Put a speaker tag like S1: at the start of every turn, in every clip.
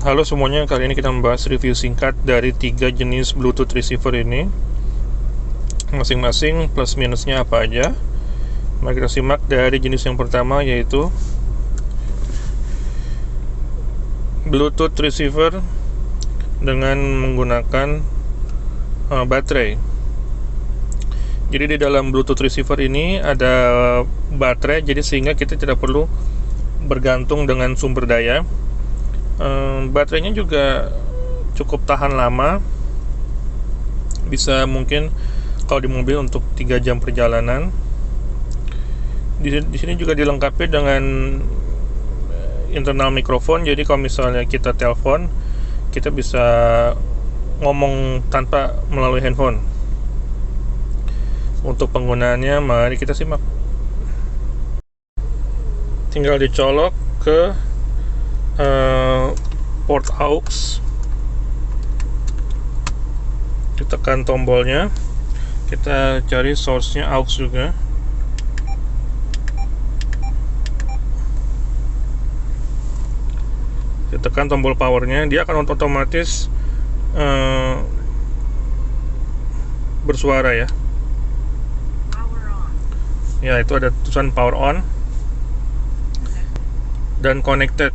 S1: Halo semuanya, kali ini kita membahas review singkat dari 3 jenis Bluetooth receiver ini. Masing-masing plus minusnya apa aja. Mari kita simak dari jenis yang pertama, yaitu Bluetooth receiver dengan menggunakan baterai. Jadi di dalam Bluetooth receiver ini ada baterai, jadi sehingga kita tidak perlu bergantung dengan sumber daya. Baterainya juga cukup tahan lama, bisa mungkin kalau di mobil untuk 3 jam perjalanan. Di sini juga dilengkapi dengan internal mikrofon, jadi kalau misalnya kita telepon, kita bisa ngomong tanpa melalui handphone. Untuk penggunaannya, mari kita simak. Tinggal dicolok ke port aux, ditekan tombolnya, kita cari source-nya aux juga. Ditekan tombol powernya, dia akan otomatis bersuara ya. Ya, itu ada tulisan power on dan connected.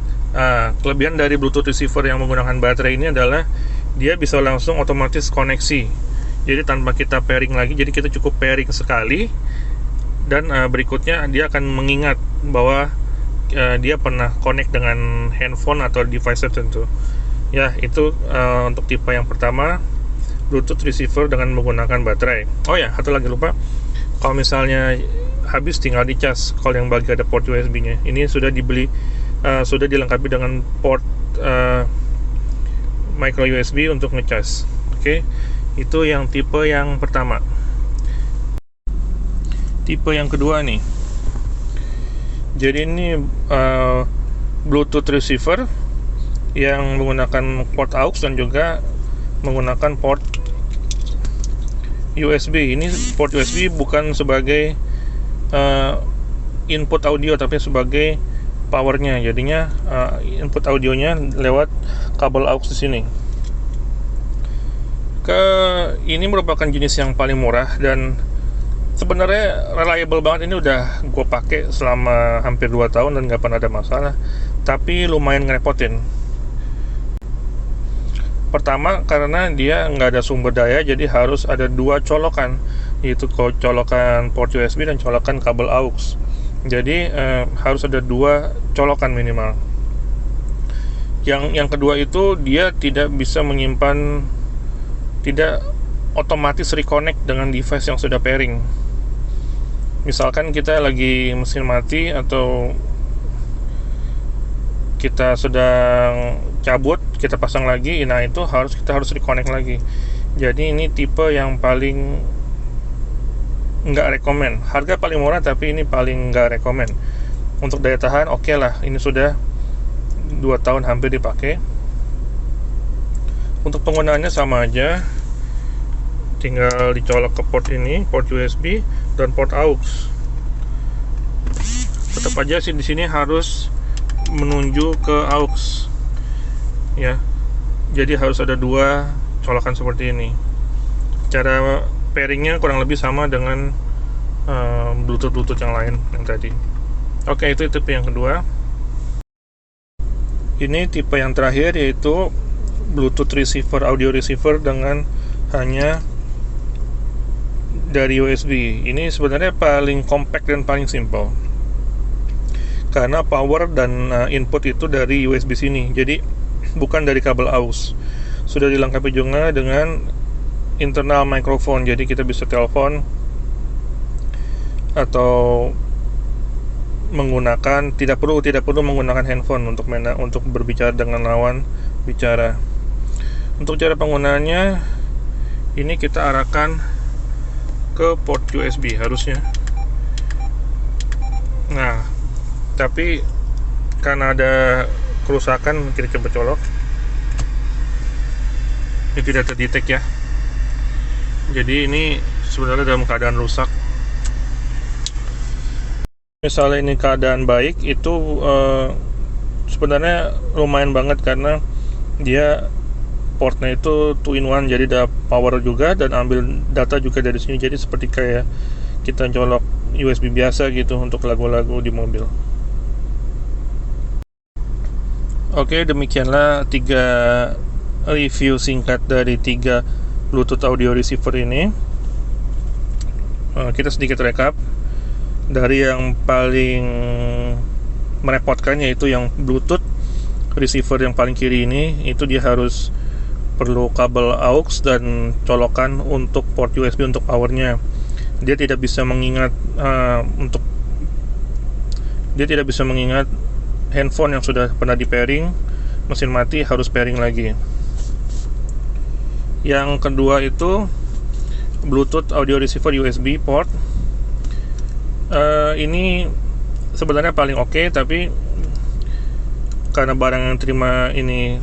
S1: Kelebihan dari Bluetooth receiver yang menggunakan baterai ini adalah dia bisa langsung otomatis koneksi. Jadi tanpa kita pairing lagi, jadi kita cukup pairing sekali, dan berikutnya dia akan mengingat bahwa dia pernah connect dengan handphone atau device tertentu. Ya, itu untuk tipe yang pertama, Bluetooth receiver dengan menggunakan baterai. Oh ya, satu lagi lupa, kalau misalnya habis tinggal dicas. Kalau yang bagi ada port USB-nya. Ini sudah dibeli, sudah dilengkapi dengan port micro USB untuk ngecas. Oke, itu yang tipe yang pertama. Tipe yang kedua nih. Jadi ini Bluetooth receiver yang menggunakan port aux dan juga menggunakan port USB. Ini port USB bukan sebagai input audio, tapi sebagai powernya. Jadinya input audionya lewat kabel aux di sini. Ini merupakan jenis yang paling murah dan sebenarnya reliable banget. Ini udah gue pakai selama hampir 2 tahun dan gak pernah ada masalah. Tapi lumayan ngerepotin. Pertama, karena dia nggak ada sumber daya, jadi harus ada 2 colokan, yaitu colokan port USB dan colokan kabel aux. Jadi harus ada 2 colokan minimal. Yang kedua itu dia tidak bisa menyimpan, tidak otomatis reconnect dengan device yang sudah pairing. Misalkan kita lagi mesin mati atau kita sedang cabut, kita pasang lagi, nah itu kita harus reconnect lagi. Jadi ini tipe yang paling nggak rekomen. Harga paling murah, tapi ini paling nggak rekomen. Untuk daya tahan oke lah, ini sudah 2 tahun hampir dipakai. Untuk penggunaannya sama aja, tinggal dicolok ke port ini, port USB dan port aux. Tetap aja sih di sini harus menuju ke aux ya, jadi harus ada 2 colokan seperti ini. Cara pairingnya kurang lebih sama dengan Bluetooth yang lain yang tadi. Oke, itu tipe yang kedua. Ini tipe yang terakhir, yaitu Bluetooth receiver, audio receiver dengan hanya dari USB. Ini sebenarnya paling compact dan paling simple, karena power dan input itu dari USB sini, jadi bukan dari kabel aux. Sudah dilengkapi juga dengan internal microphone, jadi kita bisa telepon atau menggunakan, tidak perlu menggunakan handphone untuk berbicara dengan lawan bicara. Untuk cara penggunaannya, ini kita arahkan ke port USB harusnya. Nah, tapi karena ada kerusakan, kita coba colok. Ini tidak terdetek ya. Jadi ini sebenarnya dalam keadaan rusak. Misalnya ini keadaan baik, itu sebenarnya lumayan banget, karena dia portnya itu 2-in-1, jadi ada power juga dan ambil data juga dari sini, jadi seperti kayak kita colok USB biasa gitu untuk lagu-lagu di mobil. Oke, demikianlah 3 review singkat dari 3 Bluetooth audio receiver ini. Kita sedikit rekap. Dari yang paling merepotkan, yaitu yang Bluetooth receiver yang paling kiri ini, itu dia harus perlu kabel aux dan colokan untuk port USB untuk powernya. Dia tidak bisa mengingat handphone yang sudah pernah di pairing, mesin mati harus pairing lagi. Yang kedua itu Bluetooth audio receiver USB port. Ini sebenarnya paling oke, tapi karena barang yang terima ini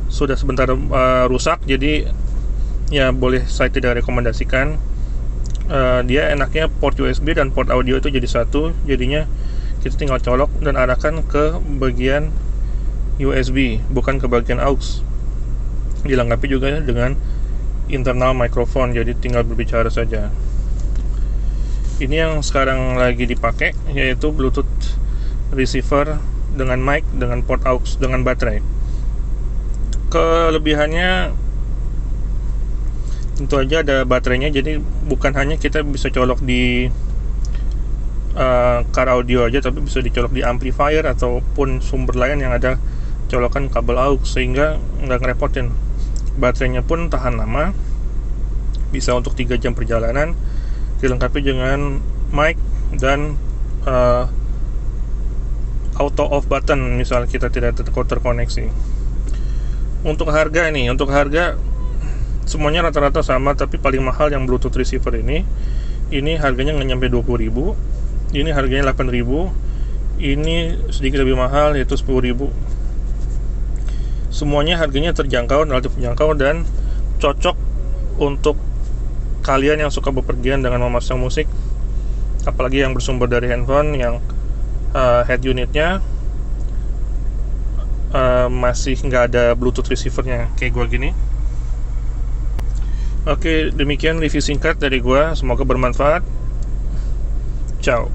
S1: sudah sebentar rusak, jadi ya boleh saya tidak rekomendasikan. Dia enaknya port USB dan port audio itu jadi satu, jadinya kita tinggal colok dan arahkan ke bagian USB, bukan ke bagian aux. Dilengkapi juga dengan internal microphone, jadi tinggal berbicara saja. Ini yang sekarang lagi dipakai, yaitu Bluetooth receiver dengan mic, dengan port aux, dengan baterai. Kelebihannya tentu aja ada baterainya, jadi bukan hanya kita bisa colok di car audio aja, tapi bisa dicolok di amplifier ataupun sumber lain yang ada colokan kabel aux, sehingga nggak ngerepotin. Baterainya pun tahan lama, bisa untuk 3 jam perjalanan, dilengkapi dengan mic dan auto off button misal kita tidak terkoneksi. Untuk harga semuanya rata-rata sama, tapi paling mahal yang Bluetooth receiver ini harganya nggak nyampe 20.000. Ini harganya 8.000. Ini sedikit lebih mahal, yaitu 10.000. Semuanya harganya terjangkau, relatif terjangkau, dan cocok untuk kalian yang suka bepergian dengan memasang musik, apalagi yang bersumber dari handphone yang head unitnya masih nggak ada Bluetooth receivernya kayak gua gini. Oke, demikian review singkat dari gua, semoga bermanfaat. Ciao.